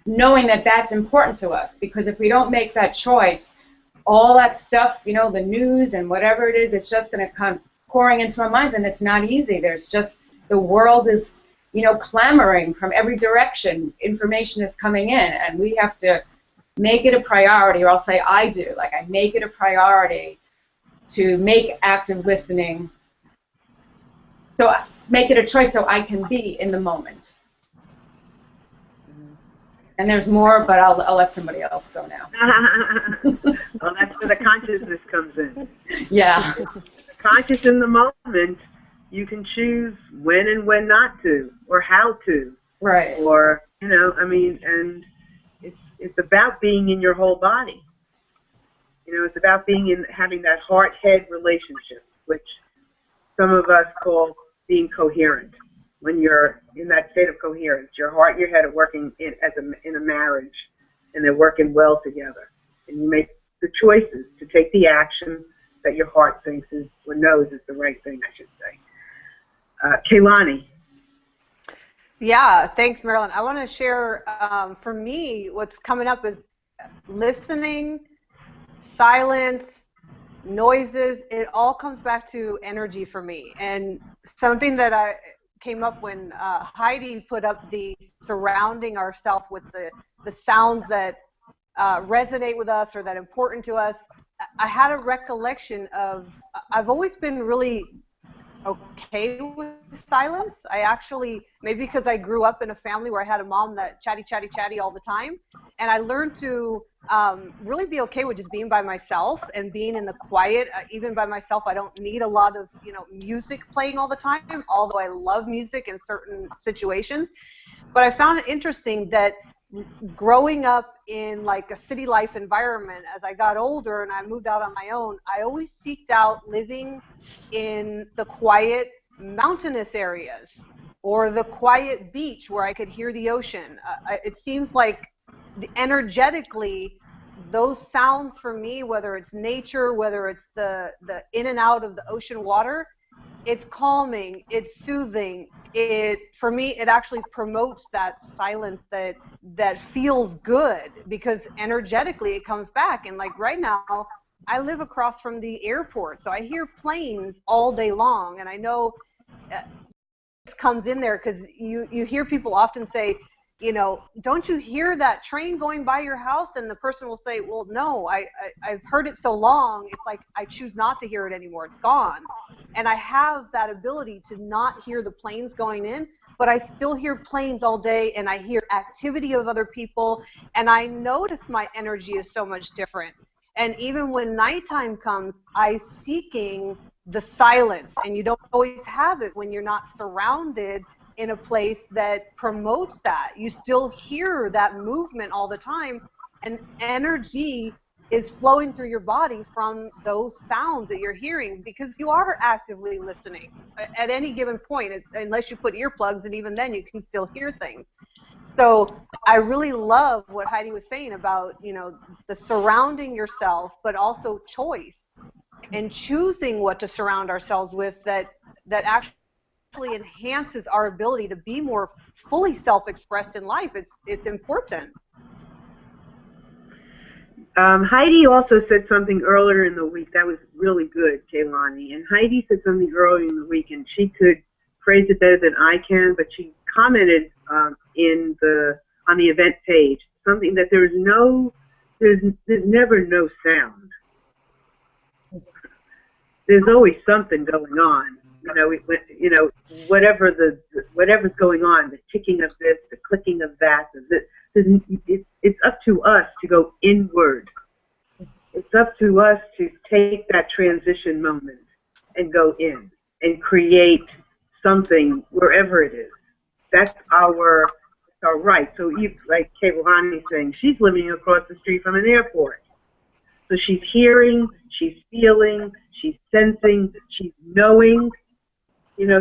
knowing that that's important to us, because if we don't make that choice, all that stuff, the news and whatever it is, it's just going to come pouring into our minds, and it's not easy. There's just, the world is, clamoring from every direction. Information is coming in, and we have to make it a priority, or I'll say I do. Like, I make it a priority to make active listening. So make it a choice so I can be in the moment. And there's more, but I'll let somebody else go now. Well, that's where the consciousness comes in. Yeah. Conscious in the moment, you can choose when and when not to, or how to. Right. Or, and it's about being in your whole body. It's about having that heart-head relationship, which some of us call being coherent. When you're in that state of coherence, your heart and your head are working in a marriage, and they're working well together. And you make the choices to take the action that your heart thinks is, or knows is the right thing, I should say. Kaylani. Yeah, thanks, Marilyn. I want to share, for me, what's coming up is listening, silence, noises. It all comes back to energy for me. And something that I came up when Heidi put up the surrounding ourselves with the sounds that resonate with us or that are important to us. I had a recollection of, I've always been really okay with silence. I actually, maybe because I grew up in a family where I had a mom that chatty all the time, and I learned to really be okay with just being by myself and being in the quiet. Even by myself, I don't need a lot of music playing all the time, although I love music in certain situations. But I found it interesting that growing up in like a city life environment, as I got older and I moved out on my own, I always seeked out living in the quiet mountainous areas or the quiet beach where I could hear the ocean. It seems like energetically those sounds for me, whether it's nature, whether it's the in and out of the ocean water, it's calming, it's soothing. For me, it actually promotes that silence that feels good, because energetically it comes back. And like right now, I live across from the airport, so I hear planes all day long, and I know this comes in there because you hear people often say, don't you hear that train going by your house? And the person will say, well, no, I've heard it so long, it's like I choose not to hear it anymore. It's gone. And I have that ability to not hear the planes going in, but I still hear planes all day, and I hear activity of other people, and I notice my energy is so much different. And even when nighttime comes, I'm seeking the silence, and you don't always have it when you're not surrounded in a place that promotes that. You still hear that movement all the time, and energy is flowing through your body from those sounds that you're hearing, because you are actively listening at any given point. Unless you put earplugs, and even then you can still hear things. So I really love what Heidi was saying about, the surrounding yourself, but also choice and choosing what to surround ourselves with that actually enhances our ability to be more fully self-expressed in life. It's important. Heidi also said something earlier in the week that was really good, Kaylani. And Heidi said something earlier in the week, and she could phrase it better than I can, but she commented on the event page something that there's never no sound. There's always something going on. Whatever's going on, the ticking of this, the clicking of that, it's up to us to go inward. It's up to us to take that transition moment and go in and create something wherever it is. That's our right. So like Kaylani's saying, she's living across the street from an airport. So she's hearing, she's feeling, she's sensing, she's knowing.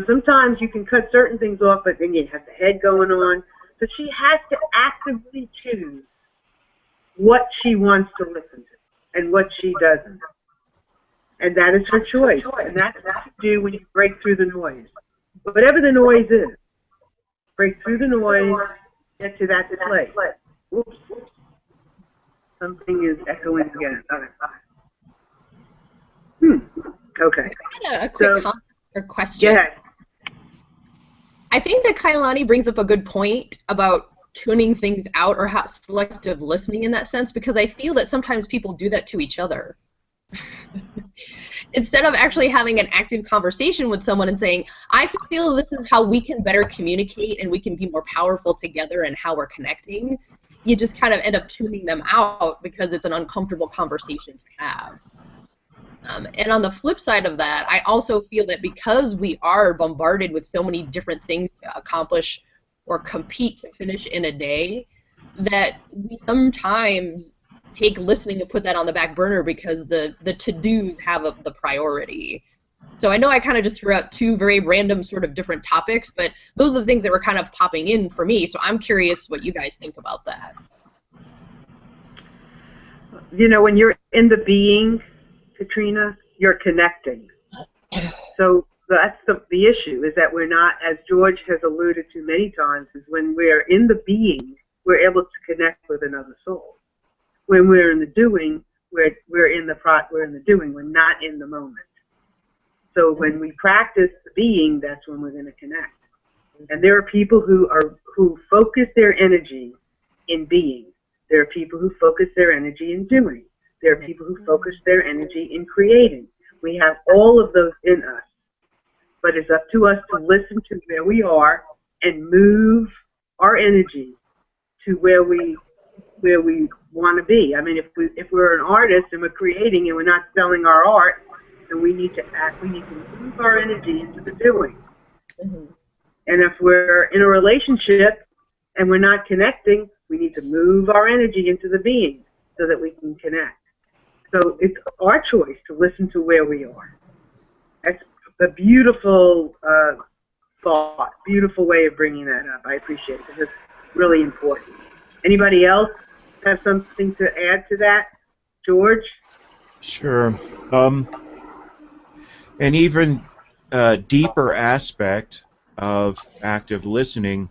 Sometimes you can cut certain things off, but then you have the head going on. So she has to actively choose what she wants to listen to and what she doesn't. And that is her choice. And that's what you do when you break through the noise. Whatever the noise is, break through the noise, get to that place. Oops. Something is echoing again. Okay. I had a quick comment or question. Yeah. I think that Kaylani brings up a good point about tuning things out or selective listening in that sense, because I feel that sometimes people do that to each other. Instead of actually having an active conversation with someone and saying, I feel this is how we can better communicate and we can be more powerful together and how we're connecting, you just kind of end up tuning them out because it's an uncomfortable conversation to have. And on the flip side of that, I also feel that because we are bombarded with so many different things to accomplish or compete to finish in a day, that we sometimes take listening and put that on the back burner because the to-dos have the priority. So I know I kind of just threw out two very random sort of different topics, but those are the things that were kind of popping in for me, so I'm curious what you guys think about that. When you're in the being, Katrina, you're connecting. So that's the issue, is that we're not, as George has alluded to many times, is when we're in the being, we're able to connect with another soul. When we're in the doing, we're in the doing. We're not in the moment. So when we practice the being, that's when we're going to connect. And there are people who focus their energy in being. There are people who focus their energy in doing. There are people who focus their energy in creating. We have all of those in us. But it's up to us to listen to where we are and move our energy to where we want to be. I mean, if we're an artist and we're creating and we're not selling our art, then we need to act. We need to move our energy into the doing. Mm-hmm. And if we're in a relationship and we're not connecting, we need to move our energy into the being so that we can connect. So it's our choice to listen to where we are. That's a beautiful thought, beautiful way of bringing that up. I appreciate it because it's really important. Anybody else have something to add to that? George? Sure. An even deeper aspect of active listening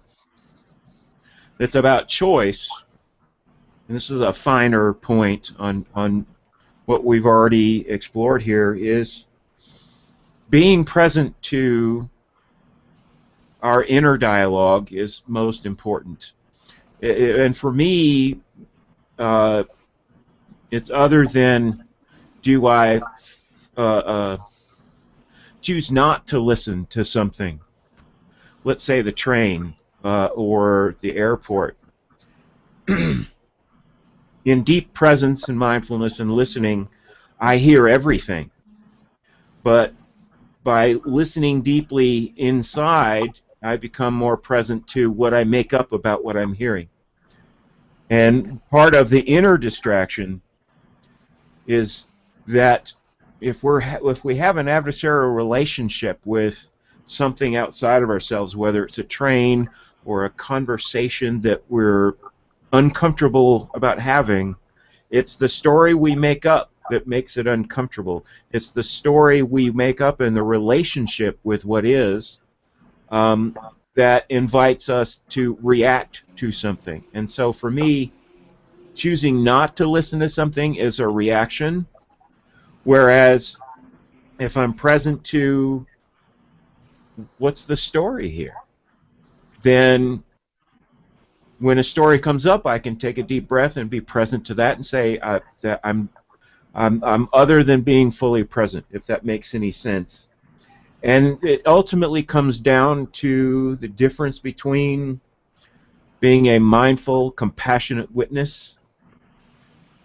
that's about choice, and this is a finer point on what we've already explored here, is being present to our inner dialogue is most important. And for me, it's other than do I choose not to listen to something, let's say the train or the airport. In deep presence and mindfulness and listening, I hear everything. But by listening deeply inside, I become more present to what I make up about what I'm hearing. And part of the inner distraction is that if we have an adversarial relationship with something outside of ourselves, whether it's a train or a conversation that we're uncomfortable about having, it's the story we make up that makes it uncomfortable. It's the story we make up in the relationship with what is that invites us to react to something. And so for me, choosing not to listen to something is a reaction, whereas if I'm present to what's the story here, then when a story comes up, I can take a deep breath and be present to that and say that I'm other than being fully present, if that makes any sense. And it ultimately comes down to the difference between being a mindful, compassionate witness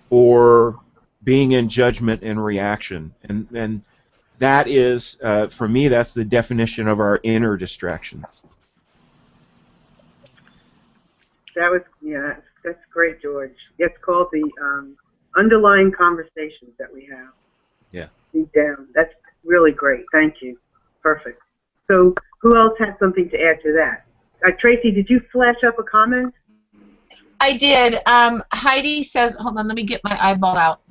or being in judgment and reaction. And that is, for me, that's the definition of our inner distractions. That's great, George. It's called the underlying conversations that we have. Yeah. Deep down. That's really great. Thank you. Perfect. So who else has something to add to that? Tracy, did you flash up a comment? I did. Heidi says, hold on, let me get my eyeball out.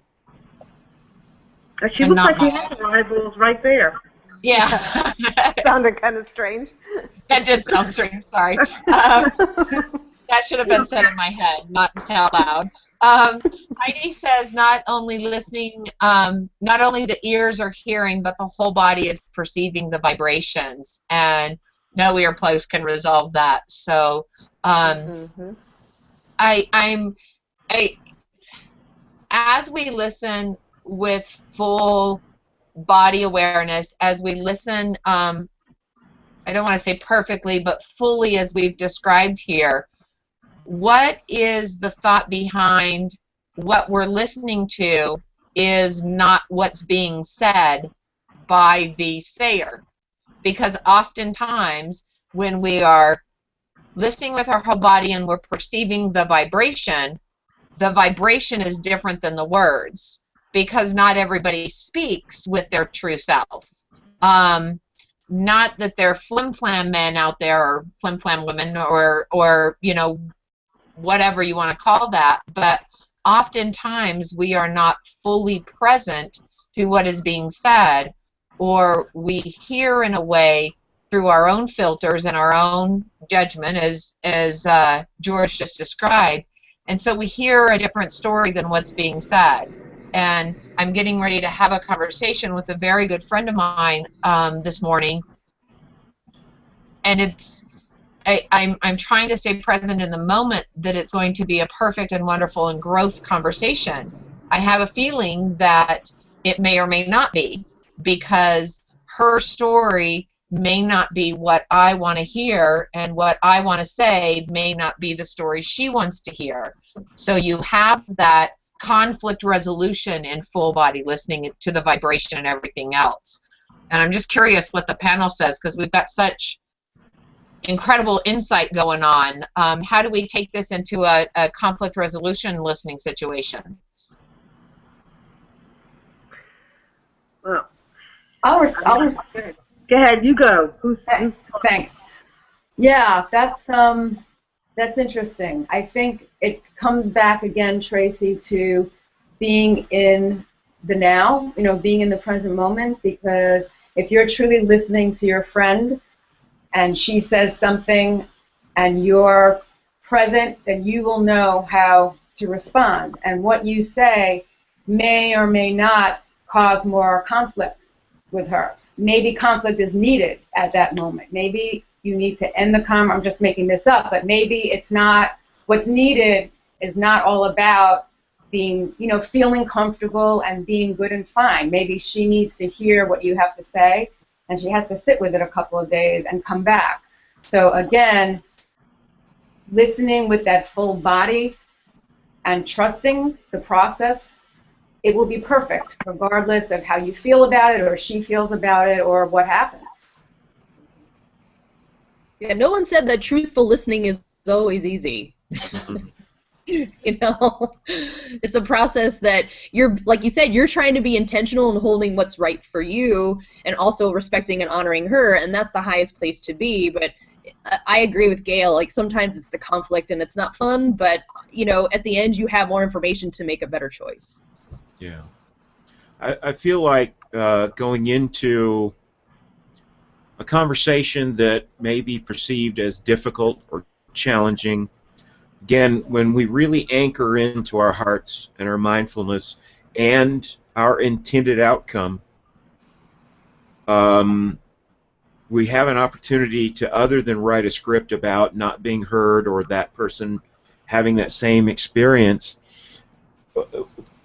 She looks like she had her eyeballs right there. Yeah. Sounded kind of strange. That did sound strange, sorry. That should have been said in my head, not out loud. Heidi says not only listening, not only the ears are hearing, but the whole body is perceiving the vibrations, and no earplugs can resolve that. So, as we listen with full body awareness, as we listen, I don't want to say perfectly, but fully as we've described here, what is the thought behind what we're listening to is not what's being said by the sayer. Because oftentimes when we are listening with our whole body and we're perceiving the vibration is different than the words, because not everybody speaks with their true self. Not that they're flim-flam men out there or flim-flam women or you know, whatever you want to call that, but oftentimes we are not fully present to what is being said, or we hear in a way through our own filters and our own judgment, as George just described, and so we hear a different story than what's being said. And I'm getting ready to have a conversation with a very good friend of mine this morning, and I'm trying to stay present in the moment that it's going to be a perfect and wonderful and growth conversation. I have a feeling that it may or may not be, because her story may not be what I want to hear, and what I want to say may not be the story she wants to hear. So you have that conflict resolution in full body listening to the vibration and everything else. And I'm just curious what the panel says, because we've got such incredible insight going on. How do we take this into a conflict resolution listening situation? Well, I'll go ahead, you go. Thanks. Yeah, that's interesting. I think it comes back again, Tracy, to being in the now, being in the present moment, because if you're truly listening to your friend and she says something and you're present, then you will know how to respond. And what you say may or may not cause more conflict with her. Maybe conflict is needed at that moment. Maybe you need to end the I'm just making this up, but maybe it's not, what's needed is not all about being, feeling comfortable and being good and fine. Maybe she needs to hear what you have to say, and she has to sit with it a couple of days and come back. So again, listening with that full body and trusting the process, it will be perfect, regardless of how you feel about it or she feels about it or what happens. Yeah, no one said that truthful listening is always easy. It's a process that you're, like you said, you're trying to be intentional and holding what's right for you, and also respecting and honoring her, and that's the highest place to be. But I agree with Gail. Like, sometimes it's the conflict and it's not fun, but at the end you have more information to make a better choice. Yeah, I feel like going into a conversation that may be perceived as difficult or challenging, again, when we really anchor into our hearts and our mindfulness and our intended outcome, we have an opportunity to, other than write a script about not being heard or that person having that same experience,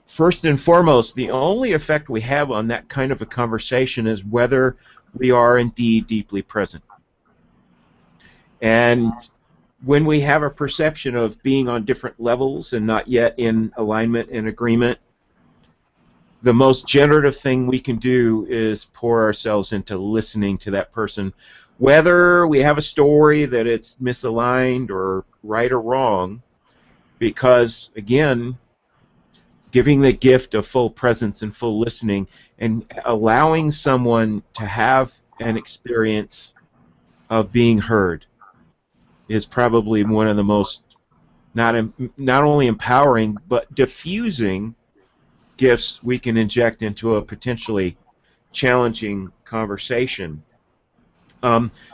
first and foremost, the only effect we have on that kind of a conversation is whether we are indeed deeply present. And when we have a perception of being on different levels and not yet in alignment and agreement, the most generative thing we can do is pour ourselves into listening to that person, whether we have a story that it's misaligned or right or wrong, because, again, giving the gift of full presence and full listening and allowing someone to have an experience of being heard is probably one of the most not only empowering but diffusing gifts we can inject into a potentially challenging conversation.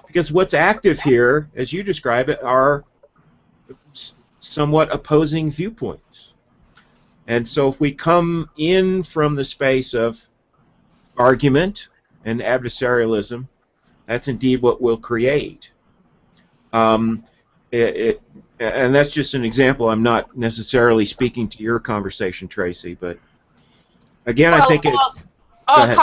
Because what's active here, as you describe it, are somewhat opposing viewpoints. And so if we come in from the space of argument and adversarialism, that's indeed what we'll create. And that's just an example. I'm not necessarily speaking to your conversation, Tracy, but again, I think all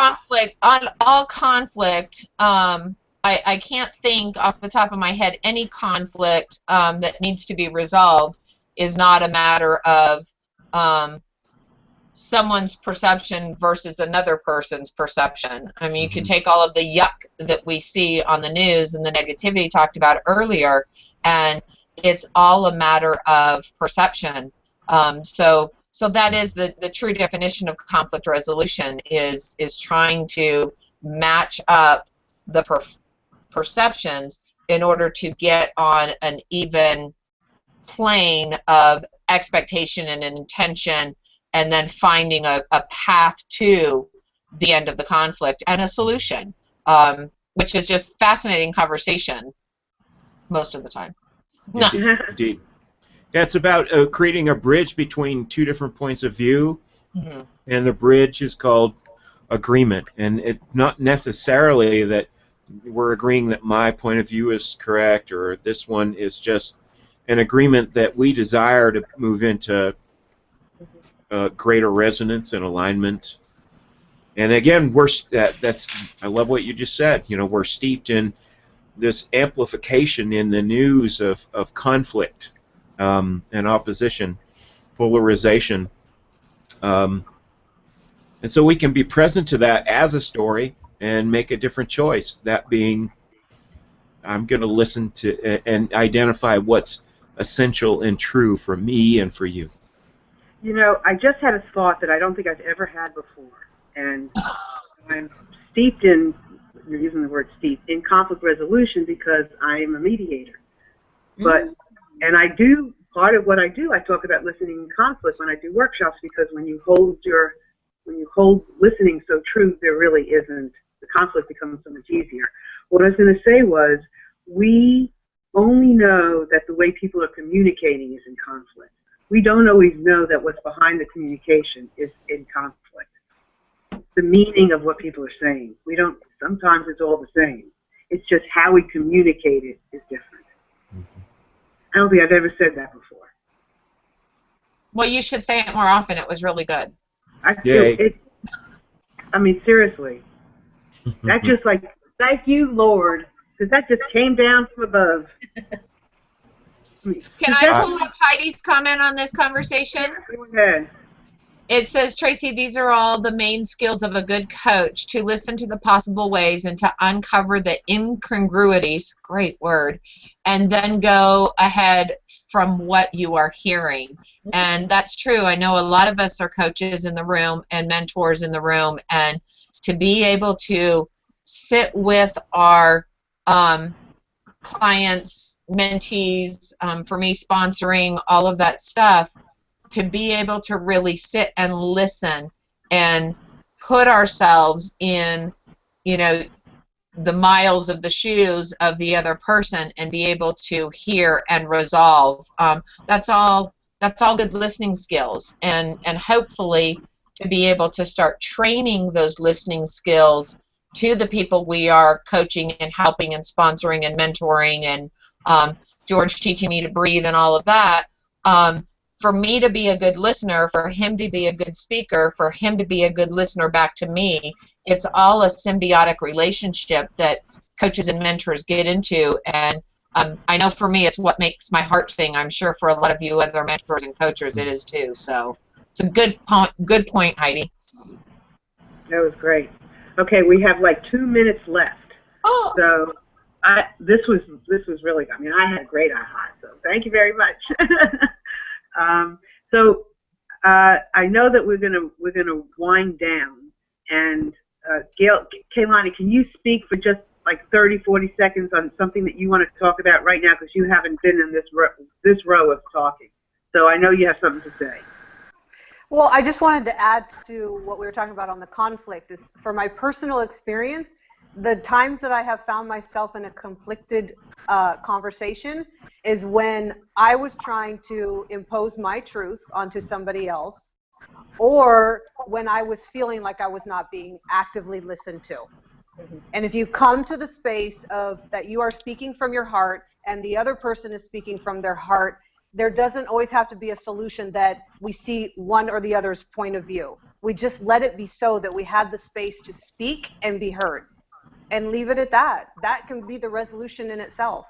conflict. I can't think off the top of my head any conflict that needs to be resolved is not a matter of someone's perception versus another person's perception. I mean, you can take all of the yuck that we see on the news and the negativity talked about earlier, and it's all a matter of perception. So that is the true definition of conflict resolution, is trying to match up the perceptions in order to get on an even plane of expectation and intention, and then finding a path to the end of the conflict and a solution, which is just fascinating conversation most of the time. No. Indeed. Yeah, it's about creating a bridge between two different points of view, Mm-hmm. and the bridge is called agreement. And it's not necessarily that we're agreeing that my point of view is correct or this one is just an agreement that we desire to move into greater resonance and alignment. And again, I love what you just said. You know, we're steeped in this amplification in the news of conflict and opposition, polarization. And so we can be present to that as a story and make a different choice, that being I'm going to listen to and identify what's essential and true for me and for you. You know, I just had a thought that I don't think I've ever had before, and I'm steeped in, you're using the word steeped, in conflict resolution because I am a mediator. But, and I do, part of what I do, I talk about listening in conflict when I do workshops, because when you hold listening so true, there really isn't, the conflict becomes so much easier. What I was going to say was, we only know that the way people are communicating is in conflict. We don't always know that what's behind the communication is in conflict. The meaning of what people are saying. We don't, sometimes it's all the same. It's just how we communicate it is different. I don't think I've ever said that before. Well, you should say it more often. It was really good. I feel it, I mean, seriously. That's just like, thank you, Lord, because that just came down from above. Can I pull up Heidi's comment on this conversation? Go ahead. It says, Tracy, these are all the main skills of a good coach: to listen to the possible ways and to uncover the incongruities, great word, and then go ahead from what you are hearing. And that's true. I know a lot of us are coaches in the room and mentors in the room, and to be able to sit with our clients, mentees, for me sponsoring, all of that stuff, to be able to really sit and listen and put ourselves in, you know, the miles of the shoes of the other person and be able to hear and resolve. That's all good listening skills, and hopefully to be able to start training those listening skills to the people we are coaching and helping and sponsoring and mentoring, and George teaching me to breathe and all of that. For me to be a good listener, for him to be a good speaker, for him to be a good listener back to me, it's all a symbiotic relationship that coaches and mentors get into. And I know for me it's what makes my heart sing. I'm sure for a lot of you other mentors and coaches it is too. So it's a good point, Heidi. That was great. Okay, we have like 2 minutes left. Oh. So this was really, I mean, I had a great aha, so thank you very much. I know that we're gonna wind down, and Kaylani, can you speak for just like 30-40 seconds on something that you want to talk about right now, because you haven't been in this row of talking, so I know you have something to say. Well, I just wanted to add to what we were talking about on the conflict. Is for my personal experience, the times that I have found myself in a conflicted conversation is when I was trying to impose my truth onto somebody else, or when I was feeling like I was not being actively listened to. And if you come to the space of that you are speaking from your heart and the other person is speaking from their heart, there doesn't always have to be a solution that we see one or the other's point of view. We just let it be so that we had the space to speak and be heard, and leave it at that. That can be the resolution in itself.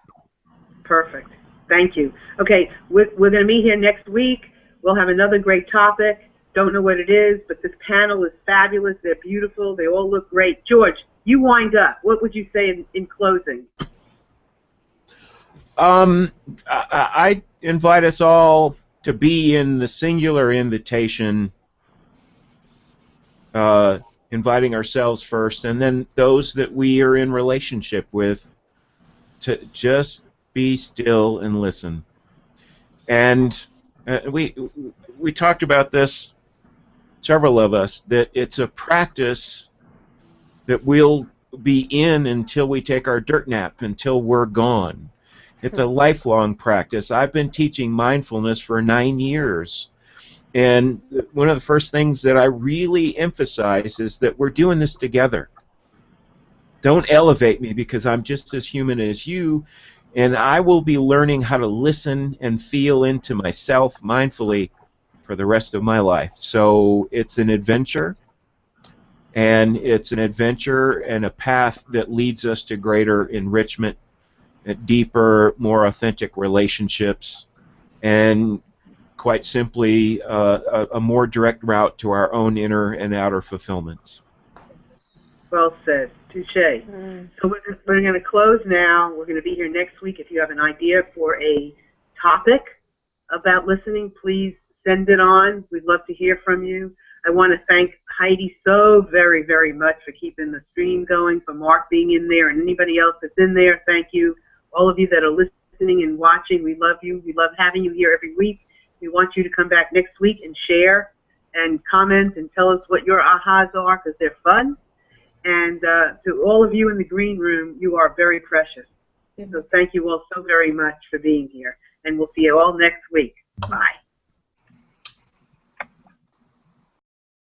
Perfect. Thank you. Okay, we're going to meet here next week. We'll have another great topic. Don't know what it is, but this panel is fabulous. They're beautiful. They all look great. George, you wind up. What would you say in closing? I invite us all to be in the singular invitation, inviting ourselves first, and then those that we are in relationship with, to just be still and listen. And we talked about this, several of us, that it's a practice that we'll be in until we take our dirt nap, until we're gone. It's a lifelong practice. I've been teaching mindfulness for 9 years. And one of the first things that I really emphasize is that we're doing this together. Don't elevate me, because I'm just as human as you, and I will be learning how to listen and feel into myself mindfully for the rest of my life. So it's an adventure, and it's an adventure and a path that leads us to greater enrichment, deeper, more authentic relationships, and quite simply a more direct route to our own inner and outer fulfillments. Well said. Touche. So we're going to close now. We're going to be here next week. If you have an idea for a topic about listening, please send it on. We'd love to hear from you. I want to thank Heidi so very, very much for keeping the stream going, for Mark being in there, and anybody else that's in there. Thank you. All of you that are listening and watching, we love you. We love having you here every week. We want you to come back next week and share and comment and tell us what your ahas are, because they're fun. And to all of you in the green room, you are very precious. So thank you all so very much for being here. And we'll see you all next week. Bye.